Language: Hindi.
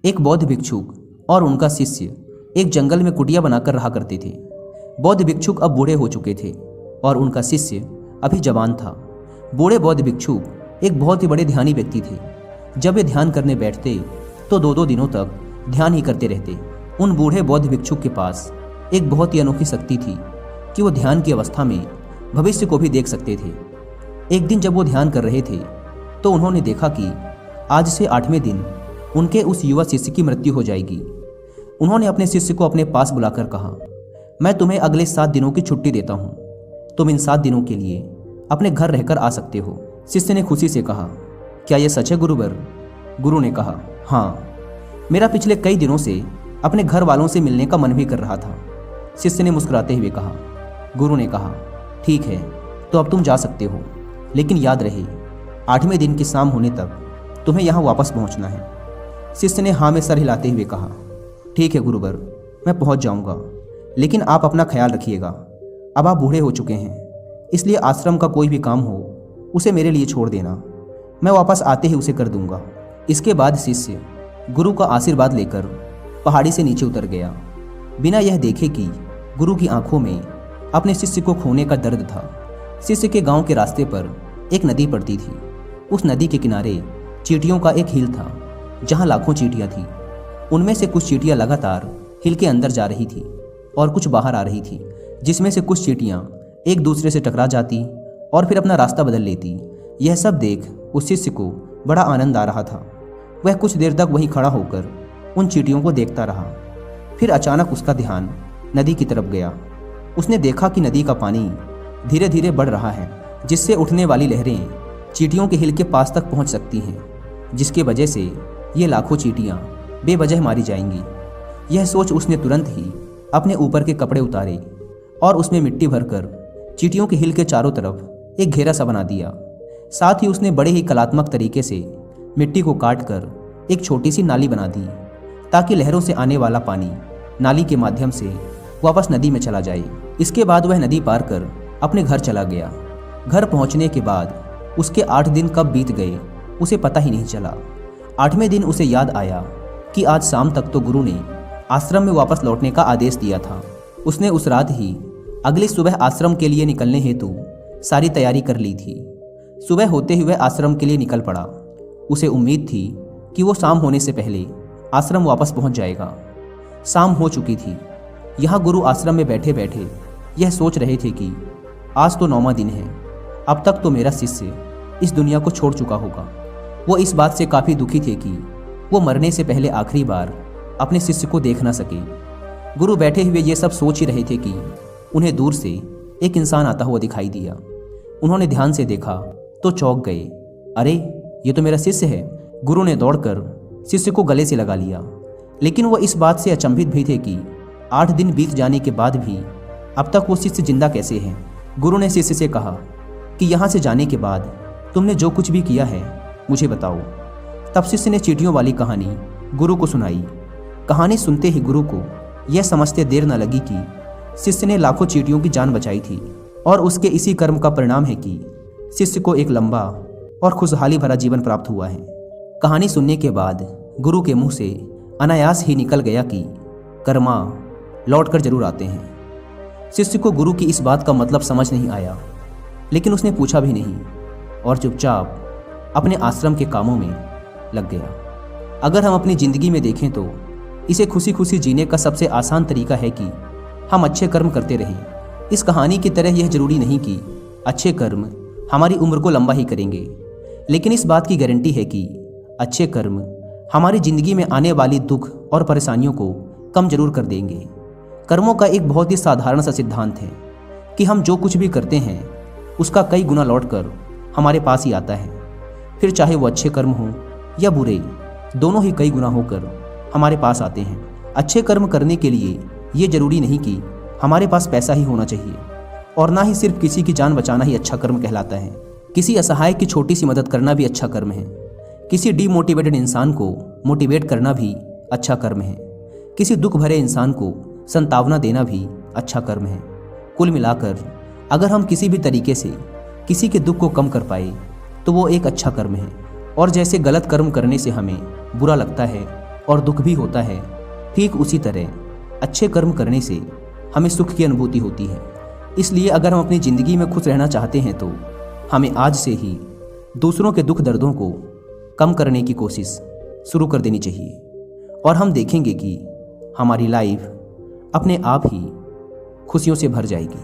एक बौद्ध भिक्षुक और उनका शिष्य एक जंगल में कुटिया बनाकर रहा करते थे। बौद्ध भिक्षुक अब बूढ़े हो चुके थे और उनका शिष्य अभी जवान था। बूढ़े बौद्ध भिक्षुक एक बहुत ही बड़े ध्यानी व्यक्ति थे। जब वे ध्यान करने बैठते तो 2-2 दिनों तक ध्यान ही करते रहते। उन बूढ़े बौद्ध भिक्षुक के पास एक बहुत ही अनोखी शक्ति थी कि वो ध्यान की अवस्था में भविष्य को भी देख सकते थे। एक दिन जब वो ध्यान कर रहे थे तो उन्होंने देखा कि आज से 8वें दिन उनके उस युवा शिष्य की मृत्यु हो जाएगी। उन्होंने अपने शिष्य को अपने पास बुलाकर कहा, मैं तुम्हें अगले 7 दिनों की छुट्टी देता हूँ। तुम इन 7 दिनों के लिए अपने घर रहकर आ सकते हो। शिष्य ने खुशी से कहा, क्या यह सच है गुरुवर? गुरु ने कहा, हाँ, मेरा पिछले कई दिनों से अपने घर वालों से मिलने का मन भी कर रहा था। शिष्य ने मुस्कुराते हुए कहा। गुरु ने कहा, ठीक है, तो अब तुम जा सकते हो, लेकिन याद रहे 8वें दिन की शाम होने तक तुम्हें यहाँ वापस पहुँचना है। शिष्य ने हाँ में सर हिलाते हुए कहा, ठीक है गुरुवर, मैं पहुँच जाऊँगा, लेकिन आप अपना ख्याल रखिएगा। अब आप बूढ़े हो चुके हैं, इसलिए आश्रम का कोई भी काम हो उसे मेरे लिए छोड़ देना, मैं वापस आते ही उसे कर दूंगा। इसके बाद शिष्य गुरु का आशीर्वाद लेकर पहाड़ी से नीचे उतर गया, बिना यह देखे कि गुरु की आंखों में अपने शिष्य को खोने का दर्द था। शिष्य के गांव के रास्ते पर एक नदी पड़ती थी। उस नदी के किनारे चींटियों का एक हिल था जहां लाखों चींटियां थीं। उनमें से कुछ चींटियां लगातार हिल के अंदर जा रही थी और कुछ बाहर आ रही थी, जिसमें से कुछ चींटियां एक दूसरे से टकरा जाती और फिर अपना रास्ता बदल लेती। यह सब देख उस शिष्य को बड़ा आनंद आ रहा था। वह कुछ देर तक वहीं खड़ा होकर उन चींटियों को देखता रहा। फिर अचानक उसका ध्यान नदी की तरफ गया। उसने देखा कि नदी का पानी धीरे धीरे बढ़ रहा है, जिससे उठने वाली लहरें चींटियों के हिल के पास तक पहुंच सकती हैं, जिसके वजह से ये लाखों चींटियां बेवजह मारी जाएंगी। यह सोच उसने तुरंत ही अपने ऊपर के कपड़े उतारे और उसमें मिट्टी भरकर चींटियों के हिल के चारों तरफ एक घेरा सा बना दिया। साथ ही उसने बड़े ही कलात्मक तरीके से मिट्टी को काट कर एक छोटी सी नाली बना दी, ताकि लहरों से आने वाला पानी नाली के माध्यम से वापस नदी में चला जाए। इसके बाद वह नदी पार कर अपने घर चला गया। घर पहुंचने के बाद उसके 8 दिन कब बीत गए उसे पता ही नहीं चला। 8वें दिन उसे याद आया कि आज शाम तक तो गुरु ने आश्रम में वापस लौटने का आदेश दिया था। उसने उस रात ही अगली सुबह आश्रम के लिए निकलने हेतु सारी तैयारी कर ली थी। सुबह होते ही वह आश्रम के लिए निकल पड़ा। उसे उम्मीद थी कि वो शाम होने से पहले आश्रम वापस पहुंच जाएगा। शाम हो चुकी थी। यहाँ गुरु आश्रम में बैठे बैठे यह सोच रहे थे कि आज तो 9वां दिन है, अब तक तो मेरा शिष्य इस दुनिया को छोड़ चुका होगा। वो इस बात से काफ़ी दुखी थे कि वो मरने से पहले आखिरी बार अपने शिष्य को देख ना सके। गुरु बैठे हुए ये सब सोच ही रहे थे कि उन्हें दूर से एक इंसान आता हुआ दिखाई दिया। उन्होंने ध्यान से देखा तो चौंक गए। अरे, ये तो मेरा शिष्य है। गुरु ने दौड़कर शिष्य को गले से लगा लिया, लेकिन वो इस बात से अचंभित भी थे कि 8 दिन बीत जाने के बाद भी अब तक वो शिष्य जिंदा कैसे है। गुरु ने शिष्य से कहा कि यहाँ से जाने के बाद तुमने जो कुछ भी किया है मुझे बताओ। तब शिष्य ने चींटियों वाली कहानी गुरु को सुनाई। कहानी सुनते ही गुरु को यह समझते देर न लगी कि शिष्य ने लाखों चींटियों की जान बचाई थी और उसके इसी कर्म का परिणाम है कि शिष्य को एक लंबा और खुशहाली भरा जीवन प्राप्त हुआ है। कहानी सुनने के बाद गुरु के मुंह से अनायास ही निकल गया कि कर्मा लौट कर जरूर आते हैं। शिष्य को गुरु की इस बात का मतलब समझ नहीं आया, लेकिन उसने पूछा भी नहीं और चुपचाप अपने आश्रम के कामों में लग गया। अगर हम अपनी ज़िंदगी में देखें तो इसे खुशी खुशी जीने का सबसे आसान तरीका है कि हम अच्छे कर्म करते रहें। इस कहानी की तरह यह जरूरी नहीं कि अच्छे कर्म हमारी उम्र को लंबा ही करेंगे, लेकिन इस बात की गारंटी है कि अच्छे कर्म हमारी ज़िंदगी में आने वाली दुख और परेशानियों को कम जरूर कर देंगे। कर्मों का एक बहुत ही साधारण सा सिद्धांत है कि हम जो कुछ भी करते हैं उसका कई गुना लौटकर हमारे पास ही आता है। फिर चाहे वो अच्छे कर्म हों या बुरे, दोनों ही कई गुना होकर हमारे पास आते हैं। अच्छे कर्म करने के लिए ये जरूरी नहीं कि हमारे पास पैसा ही होना चाहिए, और ना ही सिर्फ किसी की जान बचाना ही अच्छा कर्म कहलाता है। किसी असहाय की छोटी सी मदद करना भी अच्छा कर्म है। किसी डीमोटिवेटेड इंसान को मोटिवेट करना भी अच्छा कर्म है। किसी दुख भरे इंसान को संतावना देना भी अच्छा कर्म है। कुल मिलाकर अगर हम किसी भी तरीके से किसी के दुख को कम कर पाए तो वो एक अच्छा कर्म है। और जैसे गलत कर्म करने से हमें बुरा लगता है, और दुख भी होता है, ठीक उसी तरह अच्छे कर्म करने से हमें सुख की अनुभूति होती है। इसलिए अगर हम अपनी ज़िंदगी में खुश रहना चाहते हैं तो हमें आज से ही दूसरों के दुख दर्दों को कम करने की कोशिश शुरू कर देनी चाहिए और हम देखेंगे कि हमारी लाइफ अपने आप ही खुशियों से भर जाएगी।